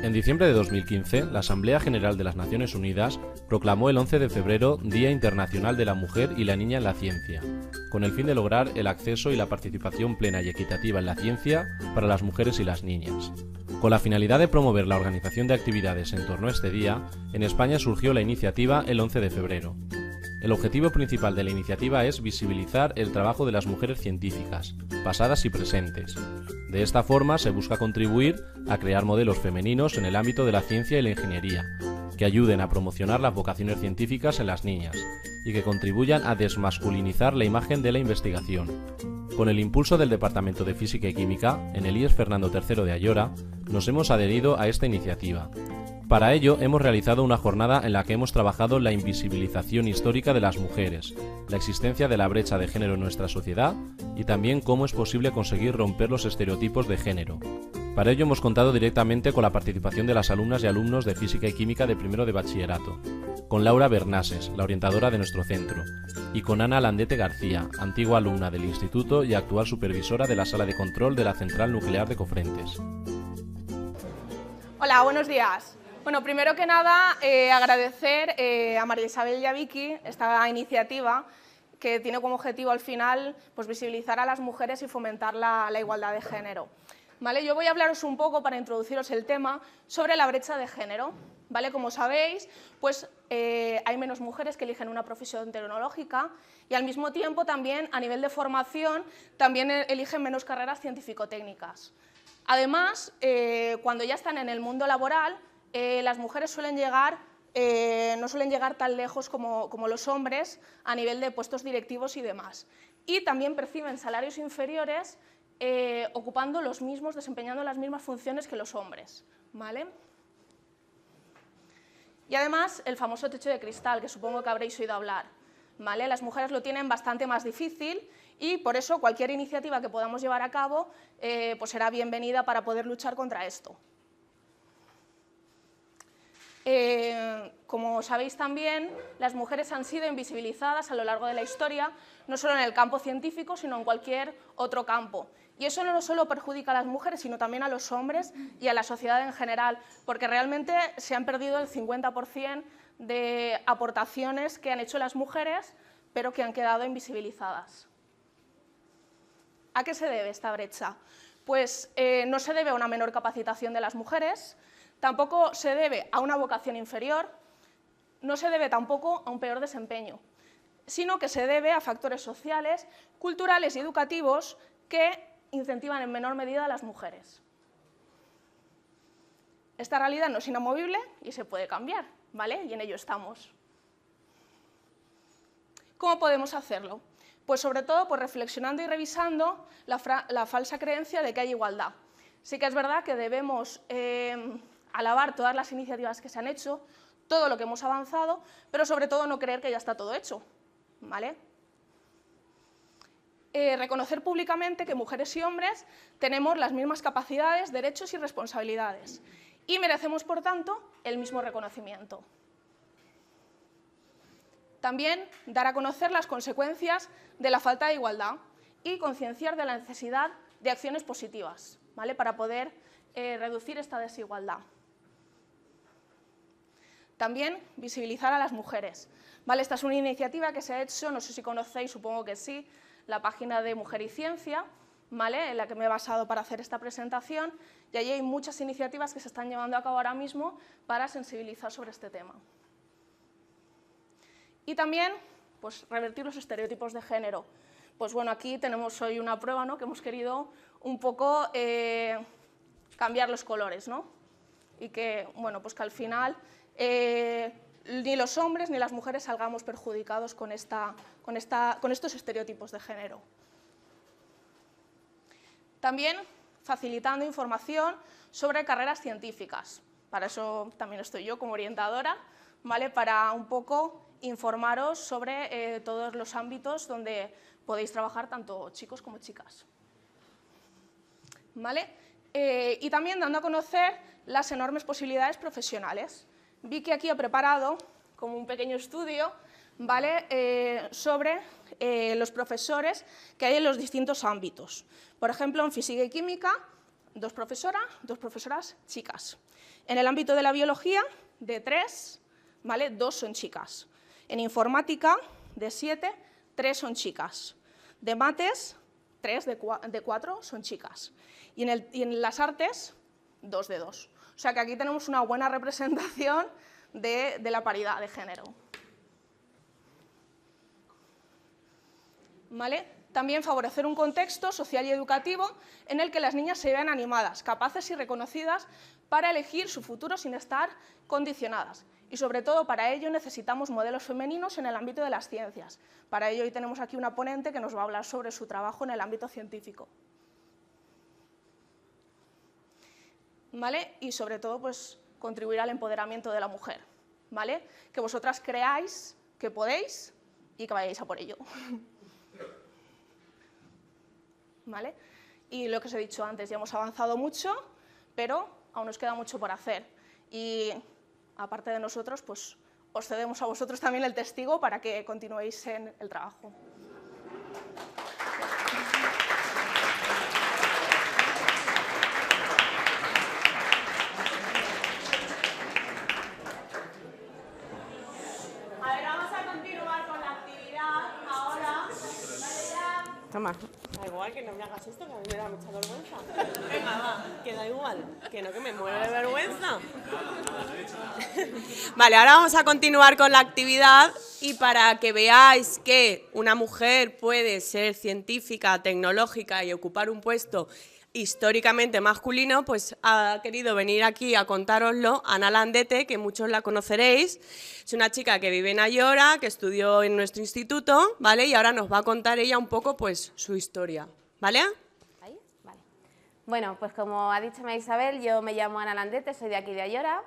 En diciembre de 2015, la Asamblea General de las Naciones Unidas proclamó el 11 de febrero Día Internacional de la Mujer y la Niña en la Ciencia, con el fin de lograr el acceso y la participación plena y equitativa en la ciencia para las mujeres y las niñas. Con la finalidad de promover la organización de actividades en torno a este día, en España surgió la iniciativa el 11 de febrero. El objetivo principal de la iniciativa es visibilizar el trabajo de las mujeres científicas, pasadas y presentes. De esta forma se busca contribuir a crear modelos femeninos en el ámbito de la ciencia y la ingeniería, que ayuden a promocionar las vocaciones científicas en las niñas y que contribuyan a desmasculinizar la imagen de la investigación. Con el impulso del Departamento de Física y Química, en el IES Fernando III de Ayora, nos hemos adherido a esta iniciativa. Para ello, hemos realizado una jornada en la que hemos trabajado la invisibilización histórica de las mujeres, la existencia de la brecha de género en nuestra sociedad y también cómo es posible conseguir romper los estereotipos de género. Para ello hemos contado directamente con la participación de las alumnas y alumnos de Física y Química de primero de bachillerato, con Laura Bernases, la orientadora de nuestro centro, y con Ana Landete García, antigua alumna del instituto y actual supervisora de la sala de control de la Central Nuclear de Cofrentes. Hola, buenos días. Bueno, primero que nada, agradecer a María Isabel y a Vicky esta iniciativa que tiene como objetivo al final pues, visibilizar a las mujeres y fomentar la igualdad de género. ¿Vale? Yo voy a hablaros un poco, para introduciros el tema, sobre la brecha de género. ¿Vale? Como sabéis, pues, hay menos mujeres que eligen una profesión tecnológica y al mismo tiempo también a nivel de formación también eligen menos carreras científico-técnicas. Además, cuando ya están en el mundo laboral, las mujeres no suelen llegar tan lejos como los hombres a nivel de puestos directivos y demás. Y también perciben salarios inferiores ocupando los mismos, desempeñando las mismas funciones que los hombres. ¿Vale? Y además, el famoso techo de cristal, que supongo que habréis oído hablar. ¿Vale? Las mujeres lo tienen bastante más difícil y por eso cualquier iniciativa que podamos llevar a cabo pues será bienvenida para poder luchar contra esto. Como sabéis también, las mujeres han sido invisibilizadas a lo largo de la historia, no solo en el campo científico, sino en cualquier otro campo. Y eso no solo perjudica a las mujeres, sino también a los hombres y a la sociedad en general, porque realmente se han perdido el 50% de aportaciones que han hecho las mujeres, pero que han quedado invisibilizadas. ¿A qué se debe esta brecha? Pues no se debe a una menor capacitación de las mujeres, tampoco se debe a una vocación inferior, no se debe tampoco a un peor desempeño, sino que se debe a factores sociales, culturales y educativos que incentivan en menor medida a las mujeres. Esta realidad no es inamovible y se puede cambiar, ¿vale? Y en ello estamos. ¿Cómo podemos hacerlo? Pues sobre todo pues reflexionando y revisando la falsa creencia de que hay igualdad. Sí que es verdad que debemos alabar todas las iniciativas que se han hecho, todo lo que hemos avanzado, pero sobre todo no creer que ya está todo hecho, ¿vale? Reconocer públicamente que mujeres y hombres tenemos las mismas capacidades, derechos y responsabilidades y merecemos, por tanto, el mismo reconocimiento. También dar a conocer las consecuencias de la falta de igualdad y concienciar de la necesidad de acciones positivas, ¿vale? Para poder reducir esta desigualdad. También visibilizar a las mujeres. ¿Vale? Esta es una iniciativa que se ha hecho, no sé si conocéis, supongo que sí, la página de Mujer y Ciencia, ¿vale? En la que me he basado para hacer esta presentación, y allí hay muchas iniciativas que se están llevando a cabo ahora mismo para sensibilizar sobre este tema. Y también, pues, revertir los estereotipos de género. Pues bueno, aquí tenemos hoy una prueba, ¿no? Que hemos querido un poco cambiar los colores, ¿no? Y que, bueno, pues que al final ni los hombres ni las mujeres salgamos perjudicados con estos estereotipos de género. También facilitando información sobre carreras científicas. Para eso también estoy yo como orientadora, ¿vale? Para un poco informaros sobre todos los ámbitos donde podéis trabajar tanto chicos como chicas. ¿Vale? Y también dando a conocer las enormes posibilidades profesionales. Vi que aquí he preparado como un pequeño estudio, ¿vale? Sobre los profesores que hay en los distintos ámbitos. Por ejemplo, en física y química 2 profesoras chicas. En el ámbito de la biología, de 3, ¿vale? 2 son chicas. En informática, de 7, 3 son chicas. De mates, 3 de 4 son chicas. Y en las artes, 2 de 2. O sea que aquí tenemos una buena representación de la paridad de género. ¿Vale? También favorecer un contexto social y educativo en el que las niñas se vean animadas, capaces y reconocidas para elegir su futuro sin estar condicionadas. Y sobre todo para ello necesitamos modelos femeninos en el ámbito de las ciencias. Para ello hoy tenemos aquí una ponente que nos va a hablar sobre su trabajo en el ámbito científico. ¿Vale? Y sobre todo pues, contribuir al empoderamiento de la mujer. ¿Vale? Que vosotras creáis que podéis y que vayáis a por ello. ¿Vale? Y lo que os he dicho antes, ya hemos avanzado mucho, pero aún nos queda mucho por hacer. Y aparte de nosotros, pues os cedemos a vosotros también el testigo para que continuéis en el trabajo. A ver, vamos a continuar con la actividad ahora. Toma. Da igual que no me hagas esto, que a mí me da mucha vergüenza. Venga, va, que da igual, que no, que me muero de vergüenza. Vale, ahora vamos a continuar con la actividad y para que veáis que una mujer puede ser científica, tecnológica y ocupar un puesto históricamente masculino, pues ha querido venir aquí a contároslo Ana Landete, que muchos la conoceréis. Es una chica que vive en Ayora, que estudió en nuestro instituto, ¿vale? Y ahora nos va a contar ella un poco, pues, su historia, ¿vale? ¿Ahí? Vale. Bueno, pues como ha dicho María Isabel, yo me llamo Ana Landete, soy de aquí de Ayora.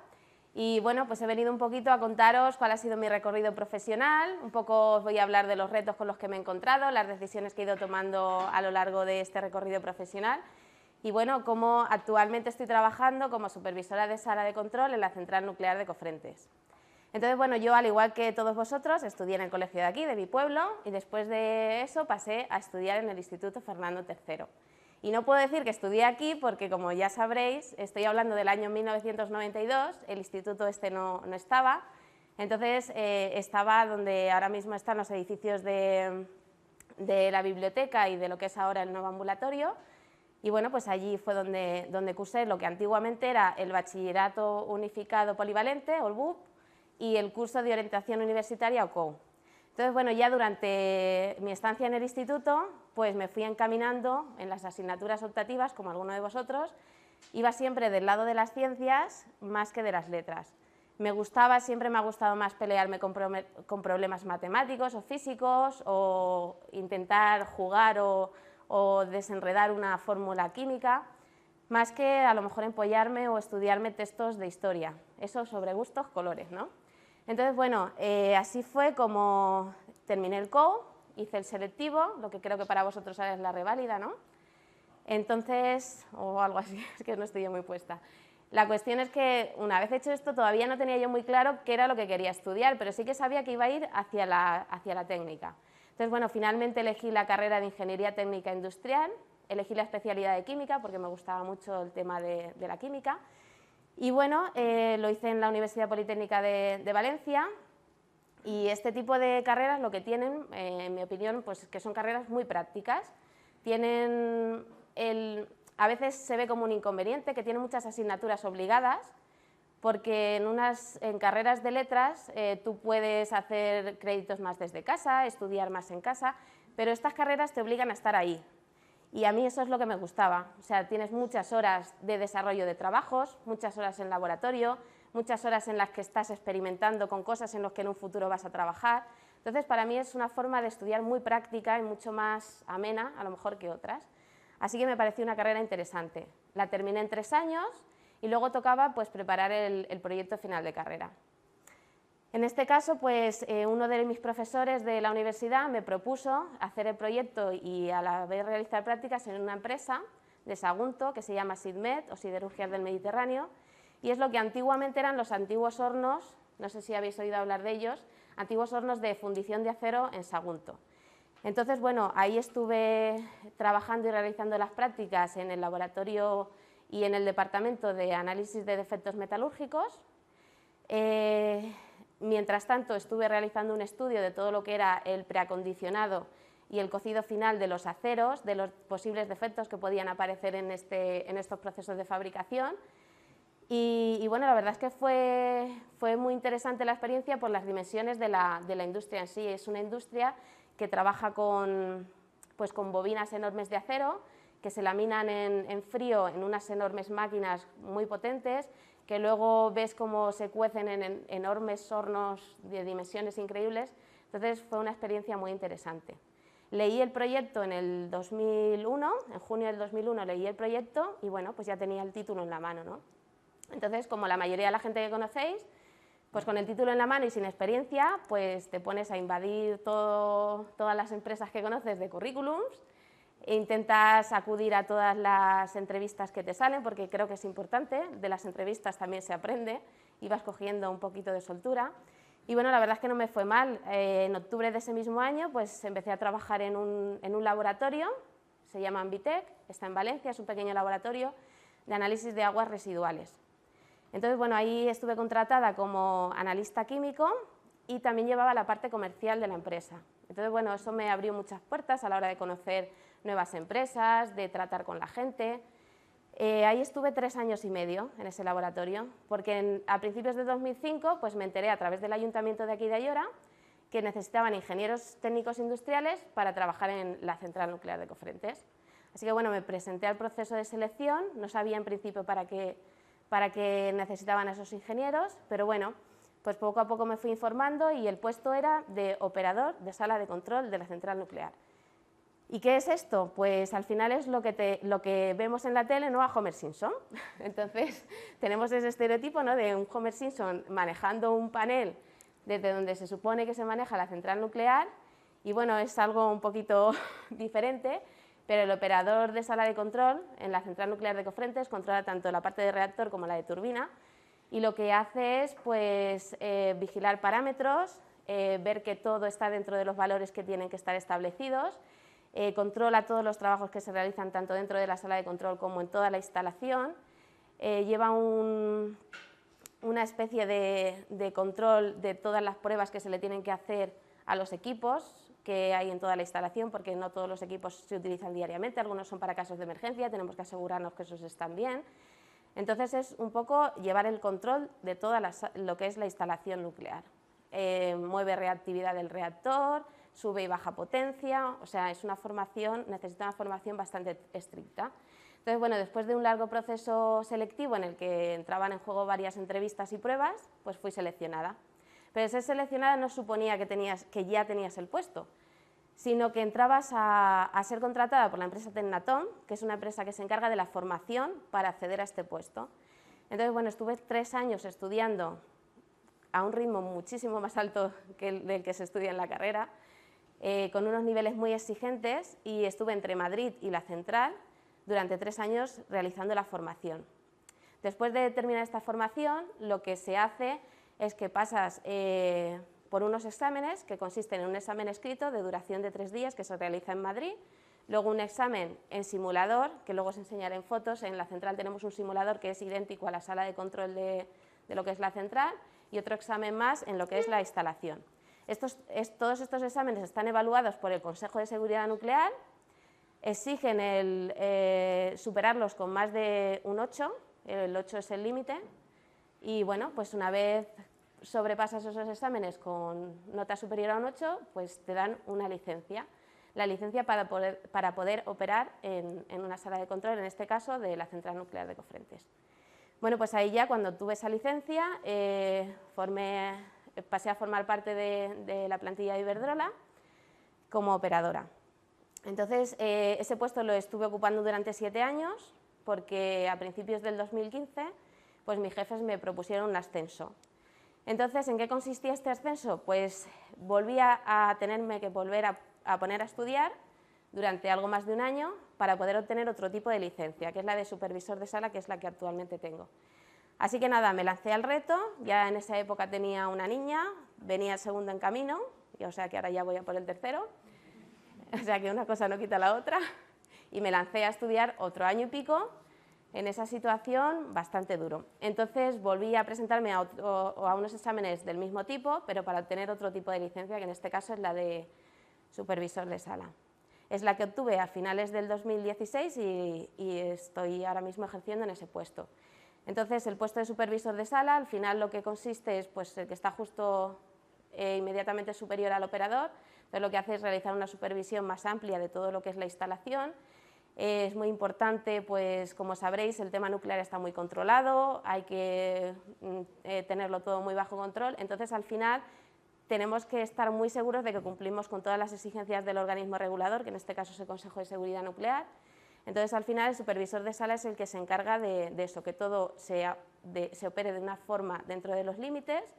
Y bueno, pues he venido un poquito a contaros cuál ha sido mi recorrido profesional, un poco os voy a hablar de los retos con los que me he encontrado, las decisiones que he ido tomando a lo largo de este recorrido profesional. Y bueno, como actualmente estoy trabajando como supervisora de sala de control en la central nuclear de Cofrentes. Entonces, bueno, yo al igual que todos vosotros estudié en el colegio de aquí, de mi pueblo, y después de eso pasé a estudiar en el Instituto Fernando III. Y no puedo decir que estudié aquí porque, como ya sabréis, estoy hablando del año 1992, el instituto este no estaba, entonces estaba donde ahora mismo están los edificios de la biblioteca y de lo que es ahora el nuevo ambulatorio. Y bueno, pues allí fue donde cursé lo que antiguamente era el Bachillerato Unificado Polivalente, o el BUP, y el curso de orientación universitaria, o COU. Entonces, bueno, ya durante mi estancia en el instituto, pues me fui encaminando en las asignaturas optativas, como alguno de vosotros, iba siempre del lado de las ciencias más que de las letras. Siempre me ha gustado más pelearme con problemas matemáticos o físicos, o intentar jugar o desenredar una fórmula química, más que a lo mejor empollarme o estudiarme textos de historia. Eso sobre gustos, colores, ¿no? Entonces, bueno, así fue como terminé el COU, hice el selectivo, lo que creo que para vosotros ahora es la reválida, ¿no? Entonces, o algo así, es que no estoy yo muy puesta. La cuestión es que una vez hecho esto todavía no tenía yo muy claro qué era lo que quería estudiar, pero sí que sabía que iba a ir hacia la técnica. Entonces, bueno, finalmente elegí la carrera de Ingeniería Técnica Industrial, elegí la especialidad de Química porque me gustaba mucho el tema de la química y bueno, lo hice en la Universidad Politécnica de Valencia y este tipo de carreras lo que tienen, en mi opinión, pues que son carreras muy prácticas. A veces se ve como un inconveniente que tienen muchas asignaturas obligadas, porque en carreras de letras tú puedes hacer créditos más desde casa, estudiar más en casa, pero estas carreras te obligan a estar ahí. Y a mí eso es lo que me gustaba, o sea, tienes muchas horas de desarrollo de trabajos, muchas horas en laboratorio, muchas horas en las que estás experimentando con cosas en las que en un futuro vas a trabajar. Entonces, para mí es una forma de estudiar muy práctica y mucho más amena, a lo mejor, que otras. Así que me pareció una carrera interesante. La terminé en 3 años. Y luego tocaba pues, preparar el proyecto final de carrera. En este caso, pues, uno de mis profesores de la universidad me propuso hacer el proyecto y a la vez realizar prácticas en una empresa de Sagunto que se llama SIDMED, o Siderurgias del Mediterráneo, y es lo que antiguamente eran los antiguos hornos, no sé si habéis oído hablar de ellos, antiguos hornos de fundición de acero en Sagunto. Entonces, bueno, ahí estuve trabajando y realizando las prácticas en el laboratorio y en el departamento de análisis de defectos metalúrgicos. Mientras tanto, estuve realizando un estudio de todo lo que era el preacondicionado y el cocido final de los aceros, de los posibles defectos que podían aparecer en estos procesos de fabricación. Y bueno, la verdad es que fue muy interesante la experiencia por las dimensiones de la industria en sí. Es una industria que trabaja con bobinas enormes de acero, que se laminan en frío en unas enormes máquinas muy potentes, que luego ves cómo se cuecen en enormes hornos de dimensiones increíbles. Entonces fue una experiencia muy interesante. Leí el proyecto en el 2001, en junio del 2001 leí el proyecto y bueno, pues ya tenía el título en la mano, ¿no? Entonces, como la mayoría de la gente que conocéis, pues con el título en la mano y sin experiencia, pues te pones a invadir todas las empresas que conoces de currículums e intentas acudir a todas las entrevistas que te salen, porque creo que es importante, de las entrevistas también se aprende y vas cogiendo un poquito de soltura. Y bueno, la verdad es que no me fue mal. En octubre de ese mismo año pues empecé a trabajar en un laboratorio, se llama Ambitec, está en Valencia, es un pequeño laboratorio de análisis de aguas residuales. Entonces, bueno, ahí estuve contratada como analista químico y también llevaba la parte comercial de la empresa. Entonces, bueno, eso me abrió muchas puertas a la hora de conocer nuevas empresas, de tratar con la gente. Ahí estuve 3 años y medio en ese laboratorio, porque a principios de 2005 pues me enteré a través del ayuntamiento de aquí de Ayora que necesitaban ingenieros técnicos industriales para trabajar en la central nuclear de Cofrentes. Así que bueno, me presenté al proceso de selección, no sabía en principio para qué necesitaban a esos ingenieros, pero bueno, pues poco a poco me fui informando y el puesto era de operador de sala de control de la central nuclear. ¿Y qué es esto? Pues al final es lo que vemos en la tele, ¿no?, a Homer Simpson. Entonces tenemos ese estereotipo, ¿no?, de un Homer Simpson manejando un panel desde donde se supone que se maneja la central nuclear y bueno, es algo un poquito diferente, pero el operador de sala de control en la central nuclear de Cofrentes controla tanto la parte de reactor como la de turbina y lo que hace es pues, vigilar parámetros, ver que todo está dentro de los valores que tienen que estar establecidos, controla todos los trabajos que se realizan tanto dentro de la sala de control como en toda la instalación, lleva una especie de control de todas las pruebas que se le tienen que hacer a los equipos que hay en toda la instalación, porque no todos los equipos se utilizan diariamente, algunos son para casos de emergencia, tenemos que asegurarnos que esos están bien. Entonces es un poco llevar el control de toda lo que es la instalación nuclear. Mueve reactividad del reactor, sube y baja potencia, o sea, es una formación, necesita una formación bastante estricta. Entonces, bueno, después de un largo proceso selectivo en el que entraban en juego varias entrevistas y pruebas, pues fui seleccionada. Pero ser seleccionada no suponía que ya tenías el puesto, sino que entrabas a ser contratada por la empresa Tecnatom, que es una empresa que se encarga de la formación para acceder a este puesto. Entonces, bueno, estuve 3 años estudiando a un ritmo muchísimo más alto que el del que se estudia en la carrera, con unos niveles muy exigentes, y estuve entre Madrid y la central durante 3 años realizando la formación. Después de terminar esta formación, lo que se hace es que pasas por unos exámenes que consisten en un examen escrito de duración de 3 días que se realiza en Madrid, luego un examen en simulador, que luego os enseñaré en fotos. En la central tenemos un simulador que es idéntico a la sala de control de lo que es la central, y otro examen más en lo que es la instalación. Todos estos exámenes están evaluados por el Consejo de Seguridad Nuclear, exigen superarlos con más de un 8, el 8 es el límite, y bueno, pues una vez sobrepasas esos exámenes con nota superior a un 8, pues te dan una licencia. La licencia para poder operar en una sala de control, en este caso de la central nuclear de Cofrentes. Bueno, pues ahí ya cuando tuve esa licencia pasé a formar parte de la plantilla de Iberdrola como operadora. Entonces ese puesto lo estuve ocupando durante 7 años porque a principios del 2015 pues mis jefes me propusieron un ascenso. Entonces, ¿en qué consistía este ascenso? Pues volvía a tenerme que volver a poner a estudiar durante algo más de un año para poder obtener otro tipo de licencia, que es la de supervisor de sala, que es la que actualmente tengo. Así que nada, me lancé al reto, ya en esa época tenía una niña, venía el segundo en camino, o sea que ahora ya voy a por el tercero, o sea que una cosa no quita la otra, y me lancé a estudiar otro año y pico, en esa situación bastante duro. Entonces volví a presentarme a unos exámenes del mismo tipo, pero para obtener otro tipo de licencia, que en este caso es la de supervisor de sala. Es la que obtuve a finales del 2016 y estoy ahora mismo ejerciendo en ese puesto. Entonces, el puesto de supervisor de sala, al final lo que consiste es pues, el que está justo inmediatamente superior al operador. Entonces, lo que hace es realizar una supervisión más amplia de todo lo que es la instalación. Es muy importante, pues como sabréis, el tema nuclear está muy controlado, hay que tenerlo todo muy bajo control. Entonces, al final, tenemos que estar muy seguros de que cumplimos con todas las exigencias del organismo regulador, que en este caso es el Consejo de Seguridad Nuclear. Entonces, al final, el supervisor de sala es el que se encarga de eso, que todo se opere de una forma dentro de los límites.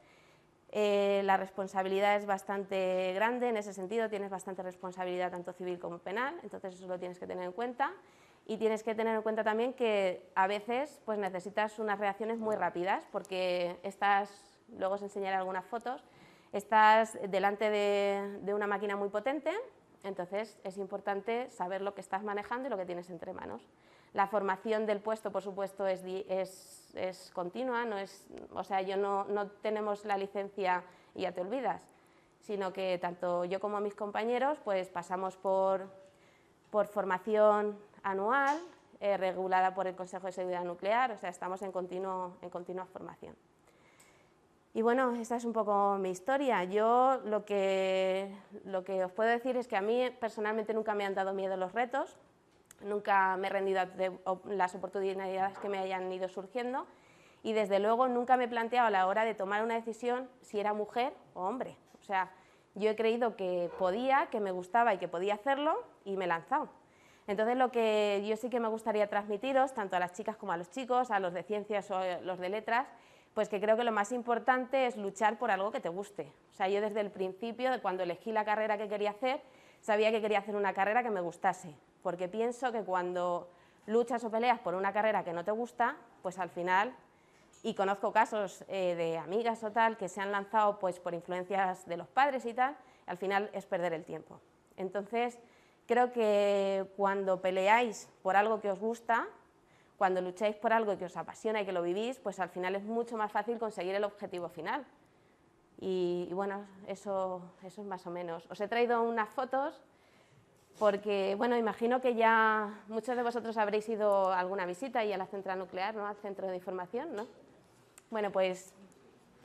La responsabilidad es bastante grande, en ese sentido tienes bastante responsabilidad tanto civil como penal, entonces eso lo tienes que tener en cuenta. Y tienes que tener en cuenta también que a veces pues, necesitas unas reacciones muy rápidas, porque luego os enseñaré algunas fotos, estás delante de una máquina muy potente. Entonces, es importante saber lo que estás manejando y lo que tienes entre manos. La formación del puesto, por supuesto, es continua, o sea, no tenemos la licencia y ya te olvidas, sino que tanto yo como mis compañeros pues, pasamos por formación anual, regulada por el Consejo de Seguridad Nuclear, o sea, estamos en continua formación. Y bueno, esa es un poco mi historia. Yo lo que os puedo decir es que a mí personalmente nunca me han dado miedo los retos, nunca me he rendido ante las oportunidades que me hayan ido surgiendo y desde luego nunca me he planteado a la hora de tomar una decisión si era mujer o hombre. O sea, yo he creído que podía, que me gustaba y que podía hacerlo y me he lanzado. Entonces lo que yo sí que me gustaría transmitiros, tanto a las chicas como a los chicos, a los de ciencias o a los de letras, pues que creo que lo más importante es luchar por algo que te guste. O sea, yo desde el principio, cuando elegí la carrera que quería hacer, sabía que quería hacer una carrera que me gustase, porque pienso que cuando luchas o peleas por una carrera que no te gusta, pues al final, y conozco casos de amigas o tal, que se han lanzado pues por influencias de los padres y tal, al final es perder el tiempo. Entonces, creo que cuando peleáis por algo que os gusta, cuando lucháis por algo que os apasiona y que lo vivís, pues al final es mucho más fácil conseguir el objetivo final. Y bueno, eso es más o menos. Os he traído unas fotos porque, bueno, imagino que ya muchos de vosotros habréis ido a alguna visita y a la central nuclear, ¿no? Al centro de información, ¿no? Bueno, pues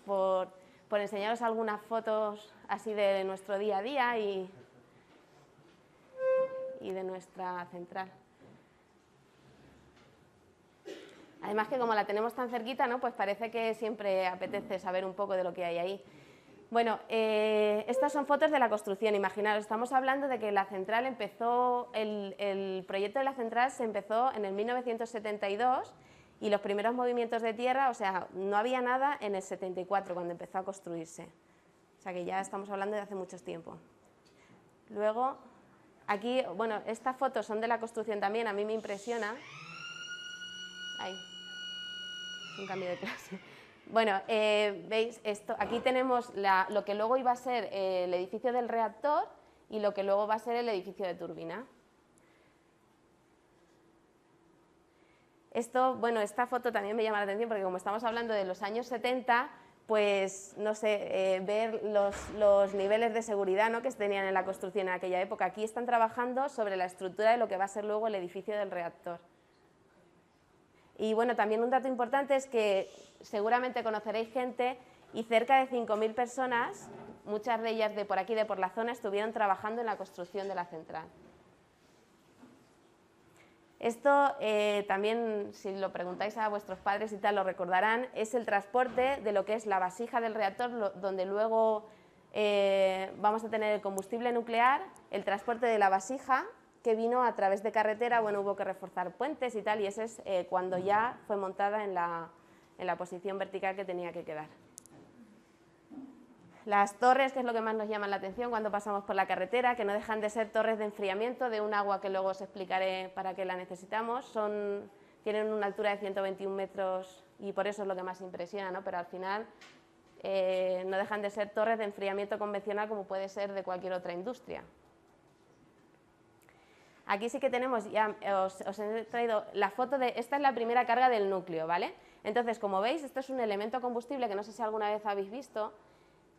por enseñaros algunas fotos así de nuestro día a día y de nuestra central. Además que como la tenemos tan cerquita, ¿no? Pues parece que siempre apetece saber un poco de lo que hay ahí. Bueno, estas son fotos de la construcción. Imaginaros, estamos hablando de que la central empezó, el proyecto de la central se empezó en el 1972 y los primeros movimientos de tierra, o sea, no había nada en el 74 cuando empezó a construirse. O sea que ya estamos hablando de hace mucho tiempo. Luego, aquí, bueno, estas fotos son de la construcción también, a mí me impresiona. Ay, un cambio de clase. Bueno, veis esto, aquí tenemos lo que luego iba a ser el edificio del reactor y lo que luego va a ser el edificio de turbina. Esto, bueno, esta foto también me llama la atención porque como estamos hablando de los años 70, pues, no sé, ver los niveles de seguridad, ¿no?, que se tenían en la construcción en aquella época. Aquí están trabajando sobre la estructura de lo que va a ser luego el edificio del reactor. Y bueno, también un dato importante es que seguramente conoceréis gente y cerca de 5.000 personas, muchas de ellas de por aquí, de por la zona, estuvieron trabajando en la construcción de la central. Esto también, si lo preguntáis a vuestros padres y tal, lo recordarán, es el transporte de lo que es la vasija del reactor, donde luego vamos a tener el combustible nuclear, el transporte de la vasija, que vino a través de carretera, bueno, hubo que reforzar puentes y tal, y ese es cuando ya fue montada en la posición vertical que tenía que quedar. Las torres, que es lo que más nos llama la atención cuando pasamos por la carretera, que no dejan de ser torres de enfriamiento de un agua que luego os explicaré para qué la necesitamos, tienen una altura de 121 metros y por eso es lo que más impresiona, ¿no? Pero al final no dejan de ser torres de enfriamiento convencional como puede ser de cualquier otra industria. Aquí sí que tenemos, ya os he traído la foto de, esta es la primera carga del núcleo, ¿vale? Entonces, como veis, esto es un elemento combustible que no sé si alguna vez habéis visto.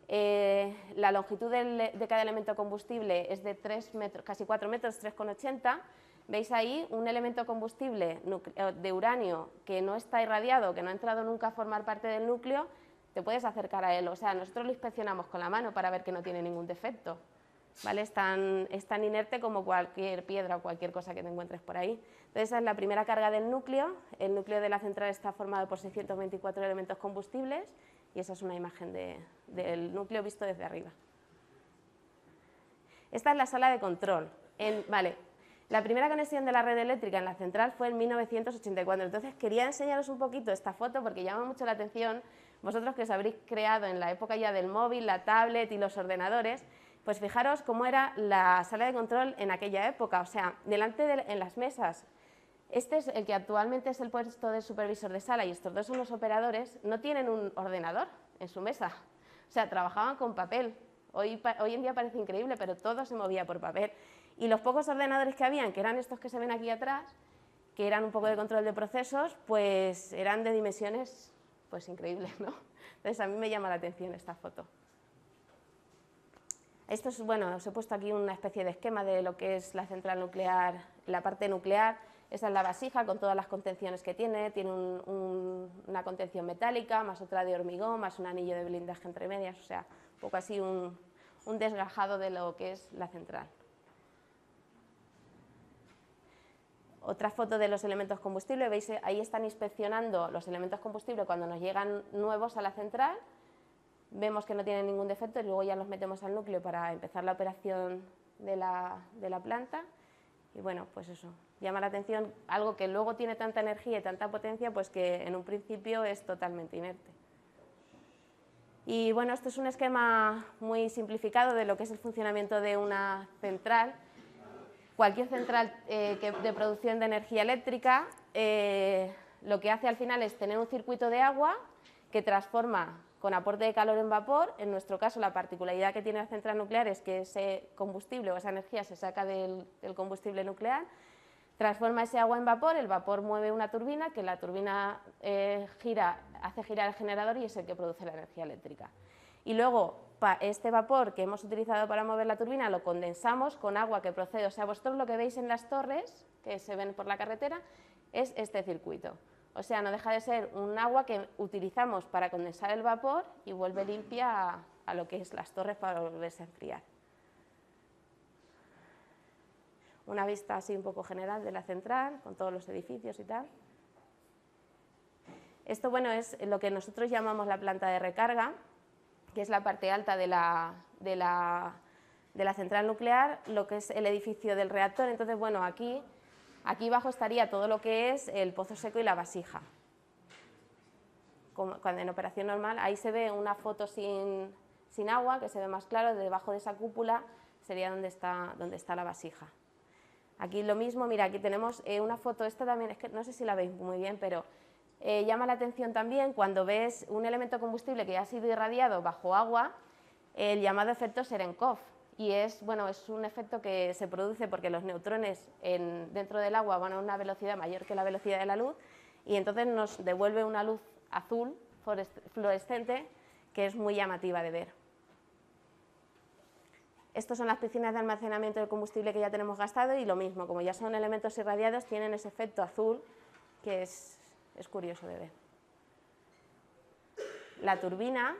La longitud de cada elemento combustible es de 3 metros, casi 4 metros, 3,80. Veis ahí un elemento combustible de uranio que no está irradiado, que no ha entrado nunca a formar parte del núcleo, te puedes acercar a él. O sea, nosotros lo inspeccionamos con la mano para ver que no tiene ningún defecto. ¿Vale? Es tan inerte como cualquier piedra o cualquier cosa que te encuentres por ahí. Entonces, esa es la primera carga del núcleo. El núcleo de la central está formado por 624 elementos combustibles y esa es una imagen del núcleo visto desde arriba. Esta es la sala de control. Vale, la primera conexión de la red eléctrica en la central fue en 1984. Entonces, quería enseñaros un poquito esta foto porque llama mucho la atención. Vosotros que os habréis creado en la época ya del móvil, la tablet y los ordenadores, pues fijaros cómo era la sala de control en aquella época, o sea, en las mesas. Este es el que actualmente es el puesto de supervisor de sala y estos dos son los operadores, no tienen un ordenador en su mesa, o sea, trabajaban con papel. Hoy en día parece increíble, pero todo se movía por papel. Y los pocos ordenadores que habían, que eran estos que se ven aquí atrás, que eran un poco de control de procesos, pues eran de dimensiones pues increíbles, ¿no? Entonces a mí me llama la atención esta foto. Esto es, bueno, os he puesto aquí una especie de esquema de lo que es la central nuclear, la parte nuclear. Esa es la vasija con todas las contenciones que tiene una contención metálica, más otra de hormigón, más un anillo de blindaje entre medias, o sea, un poco así un desgajado de lo que es la central. Otra foto de los elementos combustibles, veis, ahí están inspeccionando los elementos combustibles cuando nos llegan nuevos a la central. Vemos que no tienen ningún defecto y luego ya los metemos al núcleo para empezar la operación de la planta. Y bueno, pues eso, llama la atención algo que luego tiene tanta energía y tanta potencia, pues que en un principio es totalmente inerte. Y bueno, esto es un esquema muy simplificado de lo que es el funcionamiento de una central. Cualquier central de producción de energía eléctrica lo que hace al final es tener un circuito de agua que transforma con aporte de calor en vapor. En nuestro caso, la particularidad que tiene la central nuclear es que ese combustible o esa energía se saca del combustible nuclear, transforma ese agua en vapor, el vapor mueve una turbina, que la turbina hace girar el generador y es el que produce la energía eléctrica. Y luego, este vapor que hemos utilizado para mover la turbina lo condensamos con agua que procede, o sea, vosotros lo que veis en las torres, que se ven por la carretera, es este circuito. O sea, no deja de ser un agua que utilizamos para condensar el vapor y vuelve limpia a lo que es las torres para volverse a enfriar. Una vista así un poco general de la central, con todos los edificios y tal. Esto, bueno, es lo que nosotros llamamos la planta de recarga, que es la parte alta de la central nuclear, lo que es el edificio del reactor. Entonces, bueno, aquí abajo estaría todo lo que es el pozo seco y la vasija. Cuando en operación normal, ahí se ve una foto sin agua, que se ve más claro, debajo de esa cúpula sería donde está la vasija. Aquí lo mismo, mira, aquí tenemos una foto, esta también, es que no sé si la veis muy bien, pero llama la atención también cuando ves un elemento combustible que ya ha sido irradiado bajo agua, el llamado efecto Cherenkov. Y es un efecto que se produce porque los neutrones dentro del agua van a una velocidad mayor que la velocidad de la luz y entonces nos devuelve una luz azul fluorescente que es muy llamativa de ver. Estas son las piscinas de almacenamiento del combustible que ya tenemos gastado y lo mismo, como ya son elementos irradiados, tienen ese efecto azul que es curioso de ver. La turbina.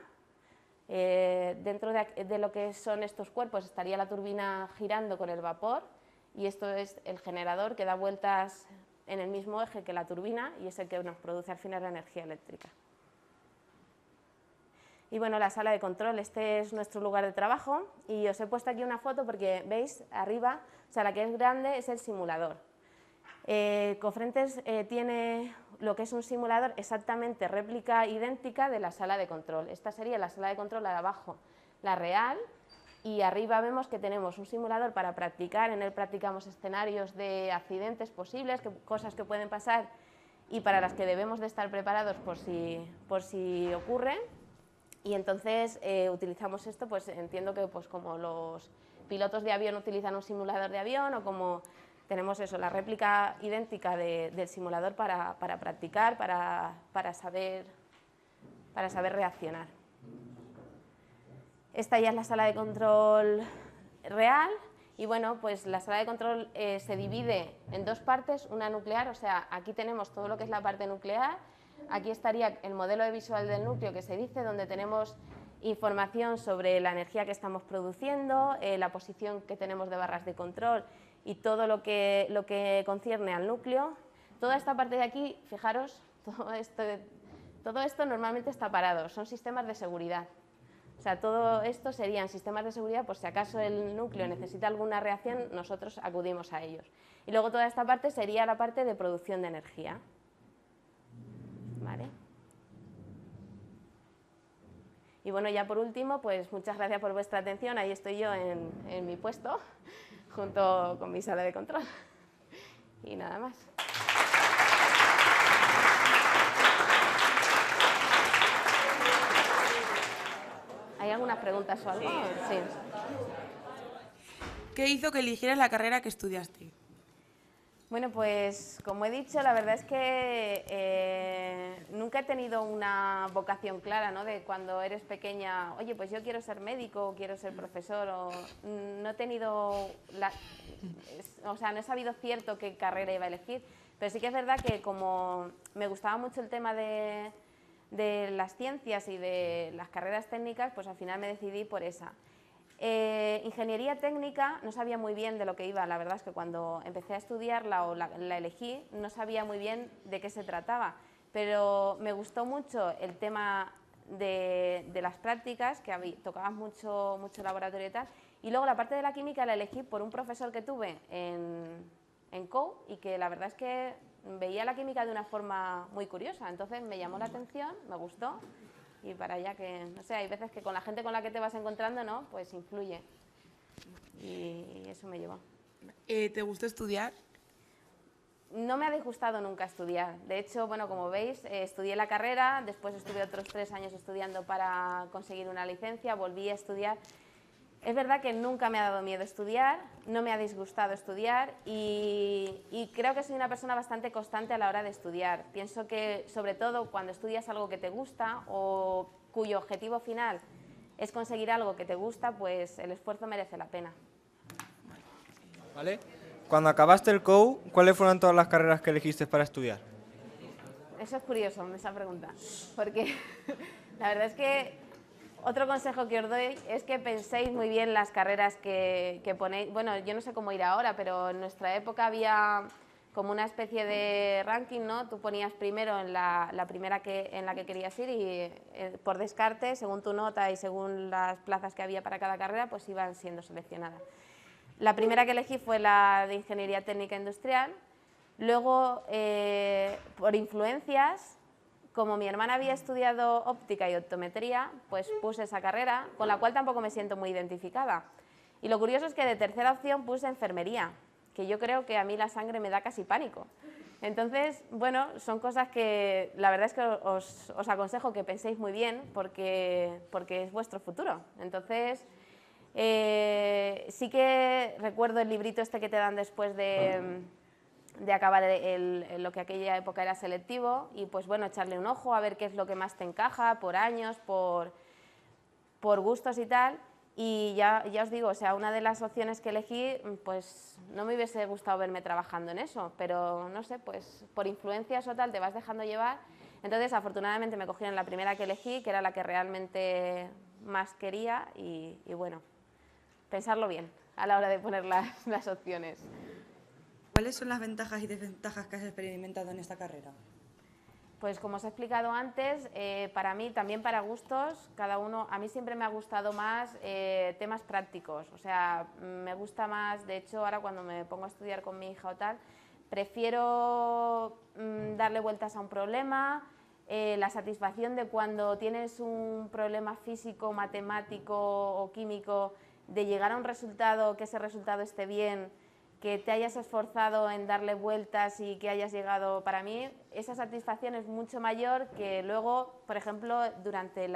Dentro de lo que son estos cuerpos estaría la turbina girando con el vapor y esto es el generador que da vueltas en el mismo eje que la turbina y es el que nos produce al final la energía eléctrica. Y bueno, la sala de control, este es nuestro lugar de trabajo y os he puesto aquí una foto porque veis arriba, o sea, la que es grande es el simulador. Cofrentes tiene lo que es un simulador exactamente réplica idéntica de la sala de control. Esta sería la sala de control, la de abajo, la real, y arriba vemos que tenemos un simulador para practicar. En él practicamos escenarios de accidentes posibles, cosas que pueden pasar y para las que debemos de estar preparados por si ocurren. Y entonces utilizamos esto, pues entiendo que pues como los pilotos de avión utilizan un simulador de avión o como tenemos eso, la réplica idéntica del simulador para practicar, para saber reaccionar. Esta ya es la sala de control real y bueno, pues la sala de control se divide en dos partes, una nuclear, o sea, aquí tenemos todo lo que es la parte nuclear, aquí estaría el modelo de visual del núcleo que se dice, donde tenemos información sobre la energía que estamos produciendo, la posición que tenemos de barras de control y todo lo que concierne al núcleo. Toda esta parte de aquí, fijaros, todo esto normalmente está parado, son sistemas de seguridad. O sea, todo esto serían sistemas de seguridad por si acaso el núcleo necesita alguna reacción, nosotros acudimos a ellos. Y luego toda esta parte sería la parte de producción de energía. ¿Vale? Y bueno, ya por último, pues muchas gracias por vuestra atención. Ahí estoy yo en mi puesto, junto con mi sala de control. Y nada más. ¿Hay algunas preguntas o algo? Sí. ¿Qué hizo que eligieras la carrera que estudiaste? Bueno, pues como he dicho, la verdad es que nunca he tenido una vocación clara, ¿no? De cuando eres pequeña, oye, pues yo quiero ser médico o quiero ser profesor, o no he tenido, o sea, no he sabido cierto qué carrera iba a elegir, pero sí que es verdad que como me gustaba mucho el tema de las ciencias y de las carreras técnicas, pues al final me decidí por esa. Ingeniería técnica no sabía muy bien de lo que iba, la verdad es que cuando empecé a estudiarla o la elegí no sabía muy bien de qué se trataba, pero me gustó mucho el tema de las prácticas, que tocaba mucho laboratorio y tal, y luego la parte de la química la elegí por un profesor que tuve en COU y que la verdad es que veía la química de una forma muy curiosa, entonces me llamó la atención, me gustó. Y para allá que, no sé, hay veces que con la gente con la que te vas encontrando, ¿no? Pues influye. Y eso me llevó. ¿Te gustó estudiar? No me ha disgustado nunca estudiar. De hecho, bueno, como veis, estudié la carrera, después estuve otros 3 años estudiando para conseguir una licencia, volví a estudiar. Es verdad que nunca me ha dado miedo estudiar, no me ha disgustado estudiar y creo que soy una persona bastante constante a la hora de estudiar. Pienso que, sobre todo, cuando estudias algo que te gusta o cuyo objetivo final es conseguir algo que te gusta, pues el esfuerzo merece la pena. ¿Vale? Cuando acabaste el COU, ¿cuáles fueron todas las carreras que elegiste para estudiar? Eso es curioso, esa pregunta, porque la verdad es que otro consejo que os doy es que penséis muy bien las carreras que ponéis. Bueno, yo no sé cómo ir ahora, pero en nuestra época había como una especie de ranking, ¿no? Tú ponías primero en la primera en la que querías ir y por descarte, según tu nota y según las plazas que había para cada carrera, pues iban siendo seleccionadas. La primera que elegí fue la de Ingeniería Técnica Industrial. Luego, por influencias, como mi hermana había estudiado óptica y optometría, pues puse esa carrera, con la cual tampoco me siento muy identificada. Y lo curioso es que de tercera opción puse enfermería, que yo creo que a mí la sangre me da casi pánico. Entonces, bueno, son cosas que la verdad es que os aconsejo que penséis muy bien porque es vuestro futuro. Entonces, sí que recuerdo el librito este que te dan después de acabar lo que aquella época era selectivo y pues bueno, echarle un ojo a ver qué es lo que más te encaja, por años, por gustos y tal. Y ya os digo, o sea, una de las opciones que elegí, pues no me hubiese gustado verme trabajando en eso, pero no sé, pues por influencias o tal te vas dejando llevar. Entonces, afortunadamente me cogieron la primera que elegí, que era la que realmente más quería y bueno, pensarlo bien a la hora de poner las opciones. ¿Cuáles son las ventajas y desventajas que has experimentado en esta carrera? Pues como os he explicado antes, para mí, también para gustos, cada uno, a mí siempre me ha gustado más temas prácticos, o sea, me gusta más, de hecho ahora cuando me pongo a estudiar con mi hija o tal, prefiero darle vueltas a un problema, la satisfacción de cuando tienes un problema físico, matemático o químico, de llegar a un resultado, que ese resultado esté bien, que te hayas esforzado en darle vueltas y que hayas llegado, para mí esa satisfacción es mucho mayor que luego, por ejemplo, durante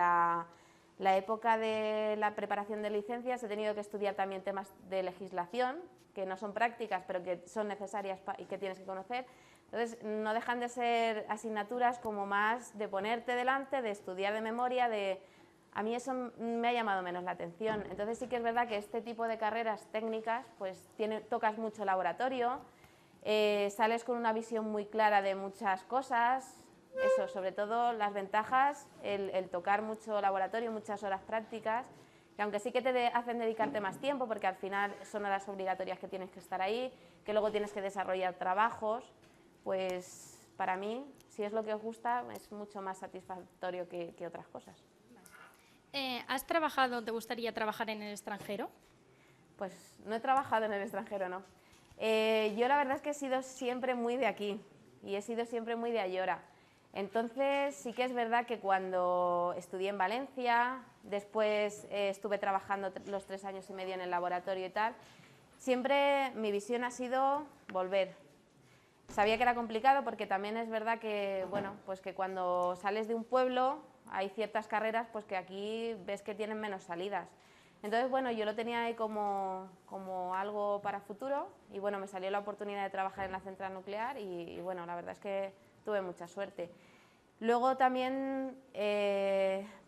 La época de la preparación de licencias he tenido que estudiar también temas de legislación, que no son prácticas, pero que son necesarias y que tienes que conocer. Entonces, no dejan de ser asignaturas como más de ponerte delante, de estudiar de memoria, a mí eso me ha llamado menos la atención. Entonces, sí que es verdad que este tipo de carreras técnicas, pues tocas mucho laboratorio, sales con una visión muy clara de muchas cosas, eso, sobre todo las ventajas, el tocar mucho laboratorio, muchas horas prácticas, que aunque sí que te hacen dedicarte más tiempo, porque al final son horas obligatorias que tienes que estar ahí, que luego tienes que desarrollar trabajos, pues para mí, si es lo que os gusta, es mucho más satisfactorio que otras cosas. ¿Has trabajado, te gustaría trabajar en el extranjero? Pues no he trabajado en el extranjero, no. Yo la verdad es que he sido siempre muy de aquí y he sido siempre muy de Ayora. Entonces sí que es verdad que cuando estudié en Valencia, después estuve trabajando los 3 años y medio en el laboratorio y tal, siempre mi visión ha sido volver. Sabía que era complicado porque también es verdad que, bueno, pues que cuando sales de un pueblo hay ciertas carreras pues que aquí ves que tienen menos salidas. Entonces, bueno, yo lo tenía ahí como algo para futuro y, bueno, me salió la oportunidad de trabajar en la central nuclear y bueno, la verdad es que tuve mucha suerte. Luego también,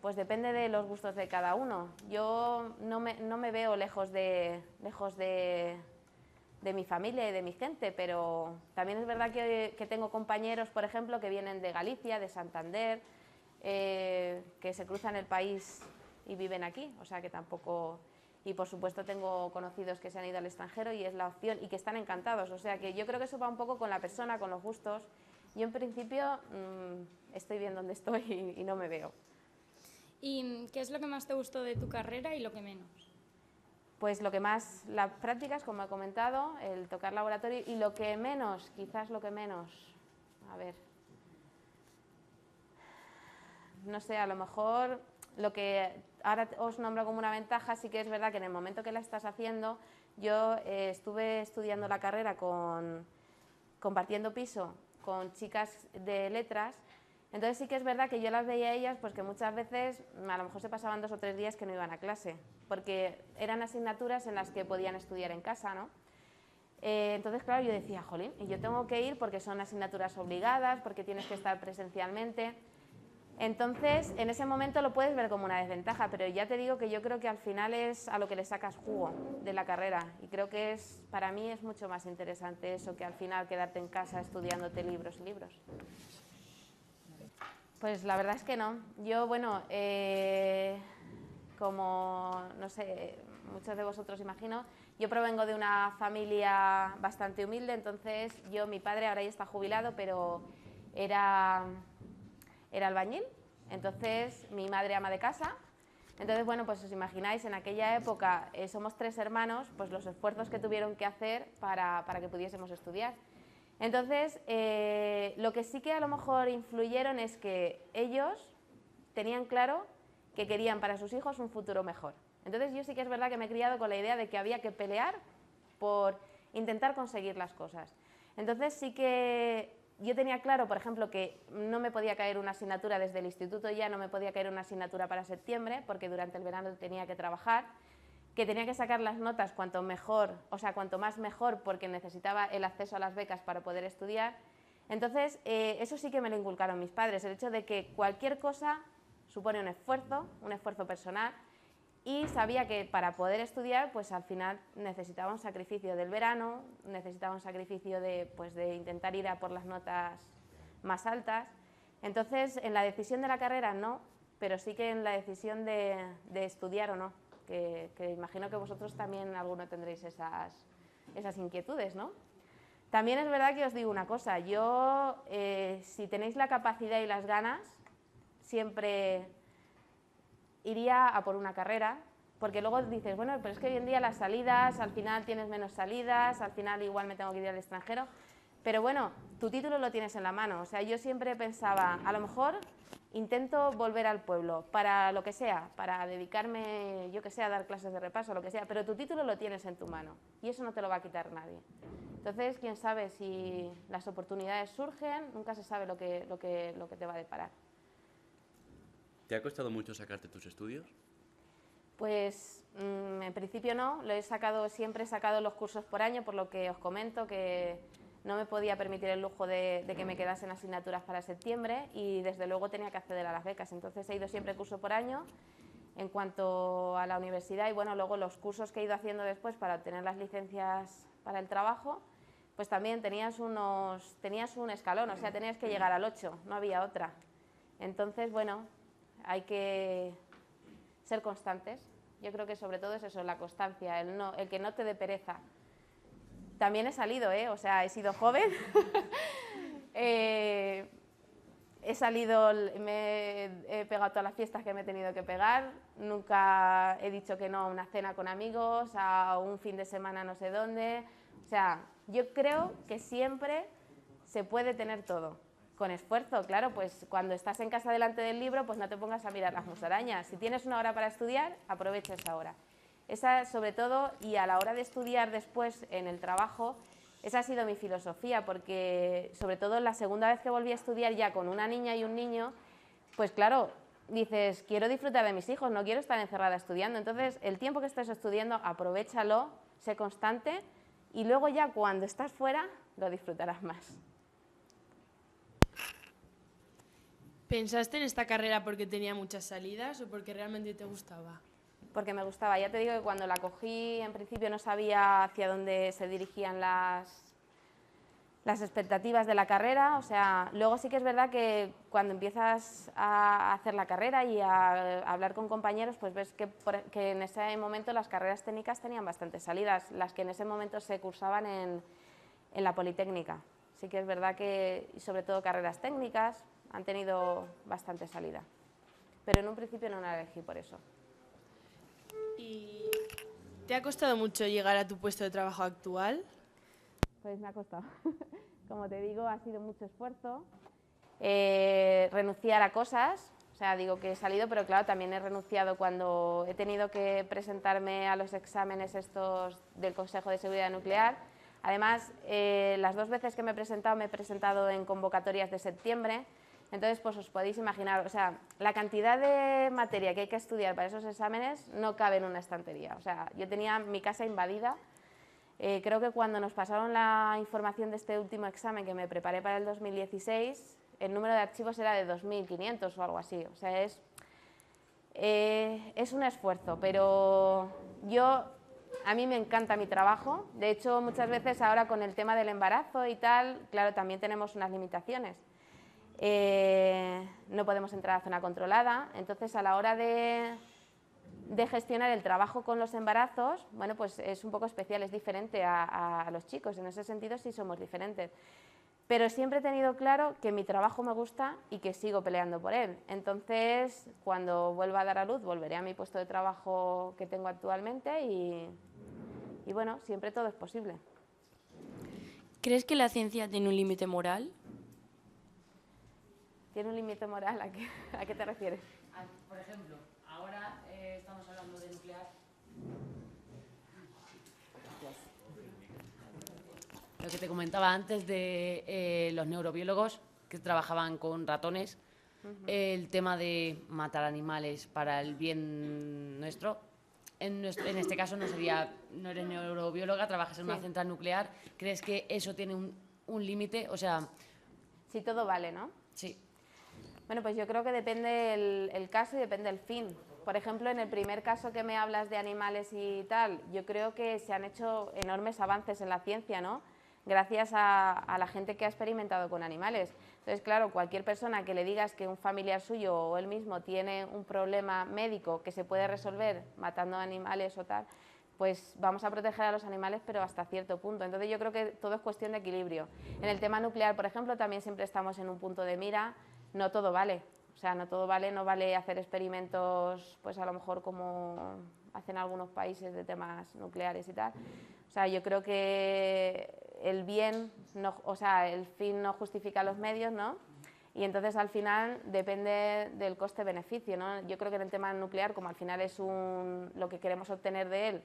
pues depende de los gustos de cada uno. Yo no me veo lejos de mi familia y de mi gente, pero también es verdad que tengo compañeros, por ejemplo, que vienen de Galicia, de Santander, que se cruzan el país y viven aquí, o sea que tampoco... Y por supuesto tengo conocidos que se han ido al extranjero y es la opción y que están encantados, o sea que yo creo que eso va un poco con la persona, con los gustos. Yo en principio estoy bien donde estoy y no me veo. ¿Y qué es lo que más te gustó de tu carrera y lo que menos? Pues lo que más, las prácticas, como he comentado, el tocar laboratorio y lo que menos, quizás lo que menos, a ver, no sé, a lo mejor lo que ahora os nombro como una ventaja, sí que es verdad que en el momento que la estás haciendo, yo estuve estudiando la carrera compartiendo piso con chicas de letras, entonces sí que es verdad que yo las veía a ellas, pues que muchas veces a lo mejor se pasaban 2 o 3 días que no iban a clase, porque eran asignaturas en las que podían estudiar en casa, ¿no? Entonces, claro, yo decía, jolín, y yo tengo que ir porque son asignaturas obligadas, porque tienes que estar presencialmente. Entonces, en ese momento lo puedes ver como una desventaja, pero ya te digo que yo creo que al final es a lo que le sacas jugo de la carrera y creo que para mí es mucho más interesante eso que al final quedarte en casa estudiándote libros y libros. Pues la verdad es que no. Yo, bueno, como, no sé, muchos de vosotros imagino, yo provengo de una familia bastante humilde, entonces mi padre ahora ya está jubilado, pero era albañil, entonces mi madre ama de casa, entonces bueno, pues os imagináis, en aquella época somos 3 hermanos, pues los esfuerzos que tuvieron que hacer para que pudiésemos estudiar. Entonces, lo que sí que a lo mejor influyeron es que ellos tenían claro que querían para sus hijos un futuro mejor. Entonces yo sí que es verdad que me he criado con la idea de que había que pelear por intentar conseguir las cosas. Entonces sí que yo tenía claro, por ejemplo, que no me podía caer una asignatura desde el instituto ya, no me podía caer una asignatura para septiembre, porque durante el verano tenía que trabajar, que tenía que sacar las notas cuanto mejor, o sea, cuanto más mejor, porque necesitaba el acceso a las becas para poder estudiar. Entonces, eso sí que me lo inculcaron mis padres, el hecho de que cualquier cosa supone un esfuerzo personal, y sabía que para poder estudiar, pues al final necesitaba un sacrificio del verano, necesitaba un sacrificio pues de intentar ir a por las notas más altas. Entonces, en la decisión de la carrera no, pero sí que en la decisión de estudiar o no, que imagino que vosotros también alguno tendréis esas inquietudes, ¿no? También es verdad que os digo una cosa, yo, si tenéis la capacidad y las ganas, siempre iría a por una carrera, porque luego dices, bueno, pero es que hoy en día las salidas, al final tienes menos salidas, al final igual me tengo que ir al extranjero, pero bueno, tu título lo tienes en la mano, o sea, yo siempre pensaba, a lo mejor intento volver al pueblo, para lo que sea, para dedicarme, yo que sé, a dar clases de repaso, lo que sea, pero tu título lo tienes en tu mano, y eso no te lo va a quitar nadie. Entonces, quién sabe si las oportunidades surgen, nunca se sabe lo que te va a deparar. ¿Te ha costado mucho sacarte tus estudios? Pues en principio no, siempre he sacado los cursos por año, por lo que os comento que no me podía permitir el lujo de que me quedasen asignaturas para septiembre y desde luego tenía que acceder a las becas, entonces he ido siempre curso por año. En cuanto a la universidad y bueno, luego los cursos que he ido haciendo después para obtener las licencias para el trabajo, pues también tenías un escalón, o sea, tenías que llegar al 8, no había otra. Entonces, bueno, hay que ser constantes. Yo creo que sobre todo es eso, la constancia, el que no te dé pereza. También he salido, o sea, he sido joven, he salido, he pegado todas las fiestas que me he tenido que pegar, nunca he dicho que no a una cena con amigos, a un fin de semana no sé dónde. O sea, yo creo que siempre se puede tener todo. Con esfuerzo, claro, pues cuando estás en casa delante del libro, pues no te pongas a mirar las musarañas. Si tienes una hora para estudiar, aprovecha esa hora. Esa, sobre todo, y a la hora de estudiar después en el trabajo, esa ha sido mi filosofía, porque sobre todo la segunda vez que volví a estudiar ya con una niña y un niño, pues claro, dices, quiero disfrutar de mis hijos, no quiero estar encerrada estudiando. Entonces, el tiempo que estés estudiando, aprovéchalo, sé constante, y luego ya cuando estás fuera, lo disfrutarás más. ¿Pensaste en esta carrera porque tenía muchas salidas o porque realmente te gustaba? Porque me gustaba. Ya te digo que cuando la cogí, en principio no sabía hacia dónde se dirigían las expectativas de la carrera. O sea, luego sí que es verdad que cuando empiezas a hacer la carrera y a hablar con compañeros, pues ves que en ese momento las carreras técnicas tenían bastantes salidas, las que en ese momento se cursaban en la Politécnica. Sí que es verdad que, sobre todo carreras técnicas, han tenido bastante salida. Pero en un principio no la elegí por eso. ¿Y te ha costado mucho llegar a tu puesto de trabajo actual? Pues me ha costado. Como te digo, ha sido mucho esfuerzo. Renunciar a cosas, o sea, digo que he salido, pero claro, también he renunciado cuando he tenido que presentarme a los exámenes estos del Consejo de Seguridad Nuclear. Además, las 2 veces que me he presentado en convocatorias de septiembre. Entonces, pues os podéis imaginar, o sea, la cantidad de materia que hay que estudiar para esos exámenes no cabe en una estantería. O sea, yo tenía mi casa invadida. Creo que cuando nos pasaron la información de este último examen que me preparé para el 2016, el número de archivos era de 2.500 o algo así. O sea, es un esfuerzo, pero a mí me encanta mi trabajo. De hecho, muchas veces ahora con el tema del embarazo y tal, claro, también tenemos unas limitaciones. No podemos entrar a zona controlada, entonces a la hora de gestionar el trabajo con los embarazos, bueno, pues es un poco especial, es diferente a los chicos, en ese sentido sí somos diferentes. Pero siempre he tenido claro que mi trabajo me gusta y que sigo peleando por él. Entonces, cuando vuelva a dar a luz, volveré a mi puesto de trabajo que tengo actualmente y bueno, siempre todo es posible. ¿Crees que la ciencia tiene un límite moral? ¿Tiene un límite moral? ¿A qué te refieres? Por ejemplo, ahora estamos hablando de nuclear. Lo que te comentaba antes de los neurobiólogos que trabajaban con ratones, el tema de matar animales para el bien nuestro. En este caso no eres neurobióloga, trabajas en una central nuclear. ¿Crees que eso tiene un límite? O sea... Sí, todo vale, ¿no? Sí. Bueno, pues yo creo que depende el caso y depende el fin. Por ejemplo, en el primer caso que me hablas de animales y tal, yo creo que se han hecho enormes avances en la ciencia, ¿no? Gracias a la gente que ha experimentado con animales. Entonces, claro, cualquier persona que le digas que un familiar suyo o él mismo tiene un problema médico que se puede resolver matando animales o tal, pues vamos a proteger a los animales, pero hasta cierto punto. Entonces yo creo que todo es cuestión de equilibrio. En el tema nuclear, por ejemplo, también siempre estamos en un punto de mira. No todo vale, o sea, no todo vale, no vale hacer experimentos, pues a lo mejor como hacen algunos países de temas nucleares y tal. O sea, yo creo que el bien, o sea, el fin no justifica los medios, ¿no? Y entonces al final depende del coste-beneficio, ¿no? Yo creo que en el tema nuclear, como al final es lo que queremos obtener de él,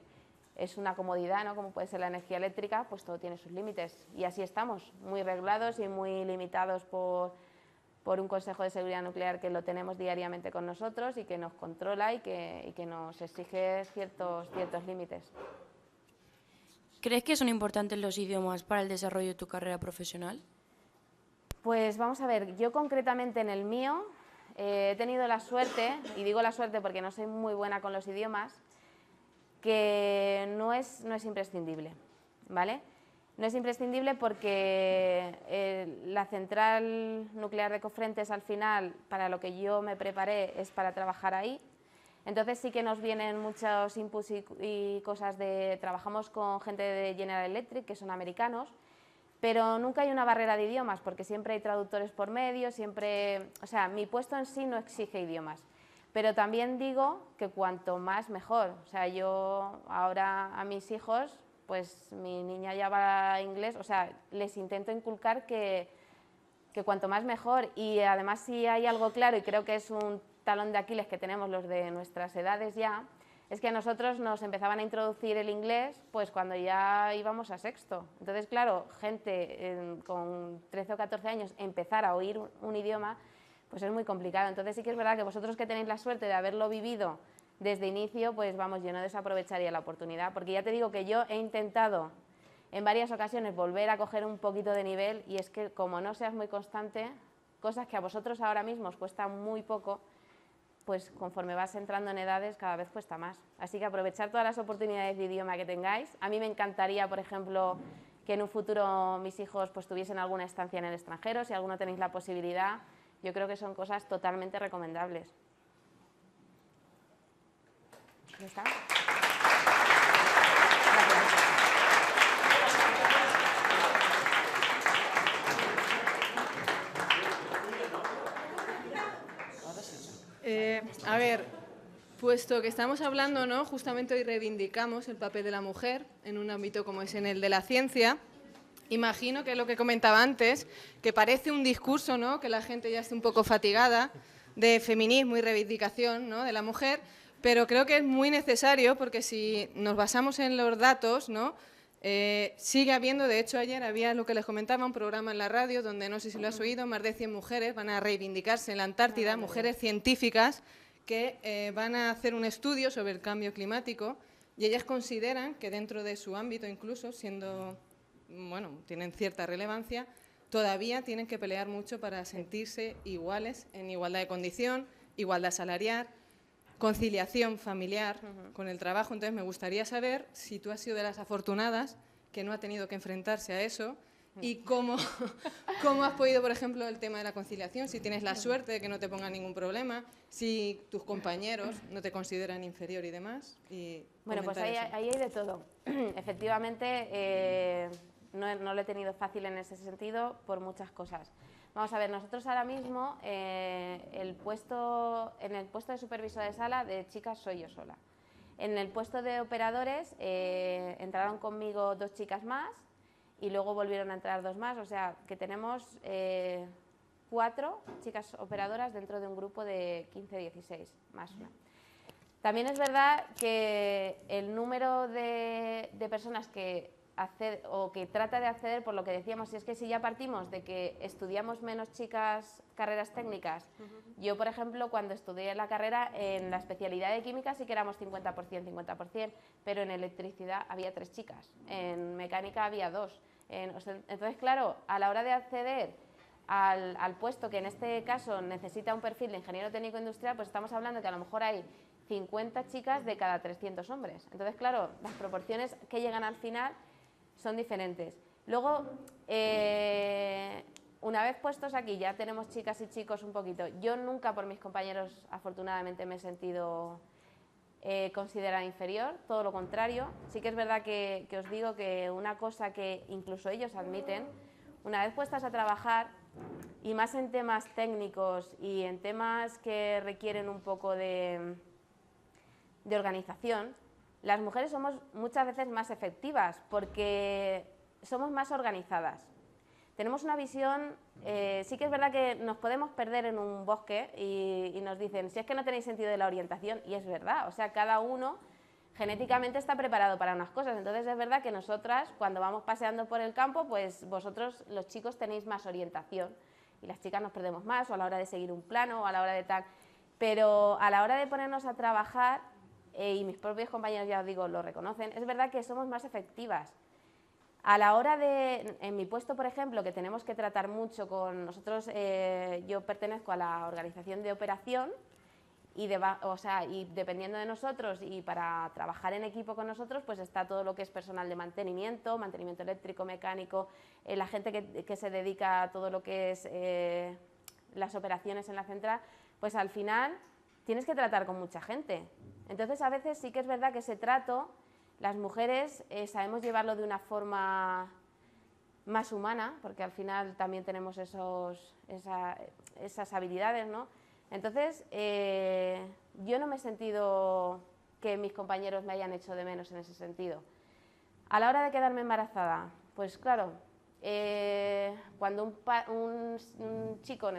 es una comodidad, ¿no? Como puede ser la energía eléctrica, pues todo tiene sus límites. Y así estamos, muy reglados y muy limitados por por un Consejo de Seguridad Nuclear que lo tenemos diariamente con nosotros y que nos controla y que nos exige ciertos límites. ¿Crees que son importantes los idiomas para el desarrollo de tu carrera profesional? Pues vamos a ver, yo concretamente en el mío he tenido la suerte, y digo la suerte porque no soy muy buena con los idiomas, que no es imprescindible, ¿vale? No es imprescindible porque la central nuclear de Cofrentes al final, para lo que yo me preparé, es para trabajar ahí. Entonces sí que nos vienen muchos inputs y cosas de... Trabajamos con gente de General Electric, que son americanos, pero nunca hay una barrera de idiomas, porque siempre hay traductores por medio, siempre... O sea, mi puesto en sí no exige idiomas, pero también digo que cuanto más mejor. O sea, yo ahora a mis hijos, pues mi niña ya va a inglés, o sea, les intento inculcar que cuanto más mejor. Y además si hay algo claro, y creo que es un talón de Aquiles que tenemos los de nuestras edades ya, es que a nosotros nos empezaban a introducir el inglés pues cuando ya íbamos a sexto. Entonces, claro, gente con 13 o 14 años empezar a oír un idioma, pues es muy complicado. Entonces sí que es verdad que vosotros que tenéis la suerte de haberlo vivido desde inicio, pues vamos, yo no desaprovecharía la oportunidad, porque ya te digo que yo he intentado en varias ocasiones volver a coger un poquito de nivel, y es que como no seas muy constante, cosas que a vosotros ahora mismo os cuestan muy poco, pues conforme vas entrando en edades cada vez cuesta más. Así que aprovechar todas las oportunidades de idioma que tengáis. A mí me encantaría, por ejemplo, que en un futuro mis hijos pues tuviesen alguna estancia en el extranjero. Si alguno tenéis la posibilidad, yo creo que son cosas totalmente recomendables. ¿Ya está? A ver, puesto que estamos hablando, ¿no? Justamente hoy reivindicamos el papel de la mujer en un ámbito como es en el de la ciencia. Imagino que lo que comentaba antes, que parece un discurso, ¿no? Que la gente ya esté un poco fatigada de feminismo y reivindicación, ¿no? De la mujer, pero creo que es muy necesario porque si nos basamos en los datos, ¿no? Sigue habiendo, de hecho ayer había lo que les comentaba, un programa en la radio donde, no sé si lo has oído, más de 100 mujeres van a reivindicarse en la Antártida, mujeres científicas que van a hacer un estudio sobre el cambio climático, y ellas consideran que dentro de su ámbito, incluso siendo, bueno, tienen cierta relevancia, todavía tienen que pelear mucho para sentirse iguales, en igualdad de condición, igualdad salarial, conciliación familiar con el trabajo. Entonces me gustaría saber si tú has sido de las afortunadas que no ha tenido que enfrentarse a eso, y cómo has podido, por ejemplo, el tema de la conciliación, si tienes la suerte de que no te pongan ningún problema, si tus compañeros no te consideran inferior y demás. Bueno, pues ahí hay de todo. Efectivamente, no lo he tenido fácil en ese sentido por muchas cosas. Vamos a ver, nosotros ahora mismo, en el puesto de supervisora de sala de chicas soy yo sola. En el puesto de operadores entraron conmigo 2 chicas más y luego volvieron a entrar 2 más, o sea que tenemos 4 chicas operadoras dentro de un grupo de 15-16, más una. También es verdad que el número de personas que trata de acceder, por lo que decíamos, es que si ya partimos de que estudiamos menos chicas carreras técnicas, yo por ejemplo cuando estudié la carrera en la especialidad de química sí que éramos 50%, pero en electricidad había 3 chicas, en mecánica había 2. Entonces claro, a la hora de acceder al puesto que en este caso necesita un perfil de ingeniero técnico industrial, pues estamos hablando que a lo mejor hay 50 chicas de cada 300 hombres. Entonces claro, las proporciones que llegan al final son diferentes. Luego, una vez puestos aquí, ya tenemos chicas y chicos un poquito. Yo nunca por mis compañeros, afortunadamente, me he sentido considerada inferior, todo lo contrario. Sí que es verdad que os digo que una cosa que incluso ellos admiten, una vez puestas a trabajar, y más en temas técnicos y en temas que requieren un poco de organización, las mujeres somos muchas veces más efectivas porque somos más organizadas. Tenemos una visión, sí que es verdad que nos podemos perder en un bosque y nos dicen, si es que no tenéis sentido de la orientación, y es verdad, o sea, cada uno genéticamente está preparado para unas cosas. Entonces es verdad que nosotras, cuando vamos paseando por el campo, pues vosotros, los chicos, tenéis más orientación. y las chicas nos perdemos más, o a la hora de seguir un plano, o a la hora de tal. Pero a la hora de ponernos a trabajar, y mis propios compañeros, ya os digo, lo reconocen, es verdad que somos más efectivas. A la hora de, en mi puesto, por ejemplo, que tenemos que tratar mucho con nosotros, yo pertenezco a la organización de operación, y dependiendo de nosotros y para trabajar en equipo con nosotros, pues está todo lo que es personal de mantenimiento, mantenimiento eléctrico, mecánico, la gente que se dedica a todo lo que es las operaciones en la central, pues al final tienes que tratar con mucha gente. Entonces a veces sí que es verdad que ese trato, las mujeres sabemos llevarlo de una forma más humana, porque al final también tenemos esas habilidades, ¿no? Entonces, yo no me he sentido que mis compañeros me hayan hecho de menos en ese sentido. A la hora de quedarme embarazada, pues claro, cuando un chico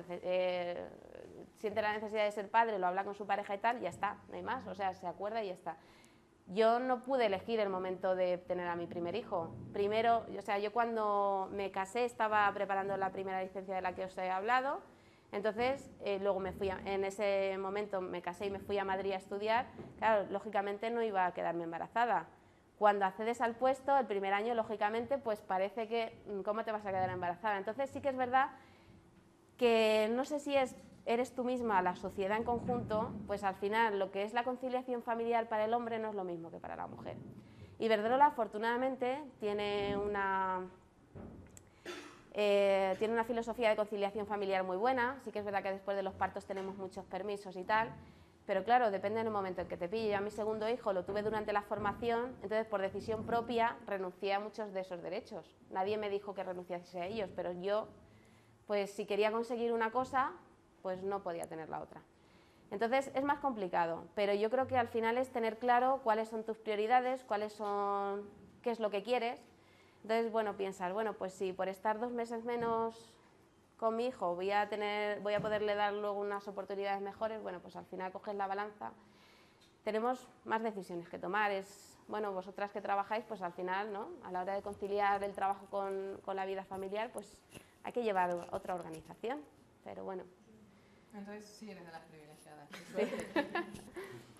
siente la necesidad de ser padre, lo habla con su pareja y tal, ya está, no hay más, o sea, se acuerda y ya está. Yo no pude elegir el momento de tener a mi primer hijo. Primero, o sea, yo cuando me casé estaba preparando la primera licencia de la que os he hablado. Entonces, luego en ese momento me casé y me fui a Madrid a estudiar. Claro, lógicamente no iba a quedarme embarazada. Cuando accedes al puesto, el primer año, lógicamente, pues parece que, ¿cómo te vas a quedar embarazada? Entonces sí que es verdad que no sé si eres tú misma, la sociedad en conjunto, pues al final lo que es la conciliación familiar para el hombre no es lo mismo que para la mujer. Iberdrola, afortunadamente, tiene una filosofía de conciliación familiar muy buena. Sí que es verdad que después de los partos tenemos muchos permisos y tal, pero claro, depende del momento en que te pille. Yo a mi segundo hijo lo tuve durante la formación, entonces por decisión propia renuncié a muchos de esos derechos. Nadie me dijo que renunciase a ellos, pero yo, pues si quería conseguir una cosa, pues no podía tener la otra. Entonces es más complicado, pero yo creo que al final es tener claro cuáles son tus prioridades, qué es lo que quieres. Entonces, bueno, piensas, bueno, pues si por estar 2 meses menos con mi hijo voy a poderle dar luego unas oportunidades mejores, bueno, pues al final coges la balanza. Tenemos más decisiones que tomar. Bueno, vosotras que trabajáis, pues al final, ¿no? A la hora de conciliar el trabajo con la vida familiar, pues hay que llevar otra organización, pero bueno. Entonces sí eres de las privilegiadas. Sí.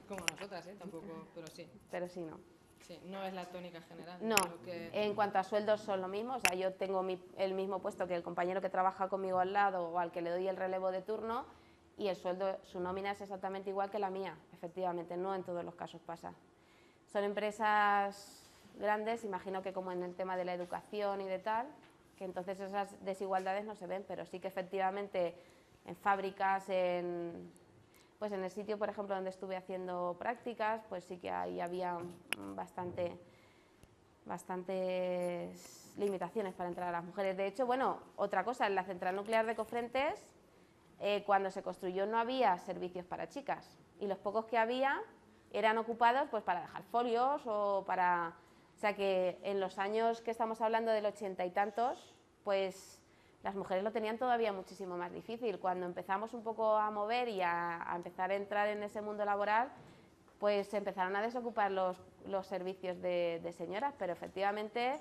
Como nosotras, tampoco, pero sí. Pero sí, no. Sí, no es la tónica general. No, en cuanto a sueldos son lo mismo, o sea, yo tengo el mismo puesto que el compañero que trabaja conmigo al lado o al que le doy el relevo de turno, y el sueldo, su nómina es exactamente igual que la mía, efectivamente, no en todos los casos pasa. Son empresas grandes, imagino que como en el tema de la educación y de tal, que entonces esas desigualdades no se ven, pero sí que efectivamente en fábricas, pues en el sitio, por ejemplo, donde estuve haciendo prácticas, pues sí que ahí había bastantes limitaciones para entrar a las mujeres. De hecho, bueno, otra cosa, en la central nuclear de Cofrentes, cuando se construyó no había servicios para chicas, y los pocos que había eran ocupados pues para dejar folios o para... O sea que en los años que estamos hablando del 80 y tantos, pues las mujeres lo tenían todavía muchísimo más difícil. Cuando empezamos un poco a mover y a empezar a entrar en ese mundo laboral, pues se empezaron a desocupar los servicios de señoras, pero efectivamente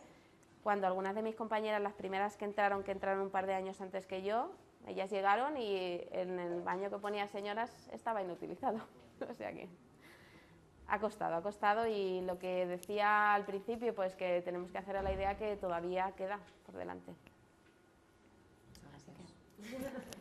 cuando algunas de mis compañeras, las primeras que entraron un par de años antes que yo, ellas llegaron y en el baño que ponía señoras estaba inutilizado. O sea que ha costado, y lo que decía al principio, pues que tenemos que hacer a la idea que todavía queda por delante. Así que...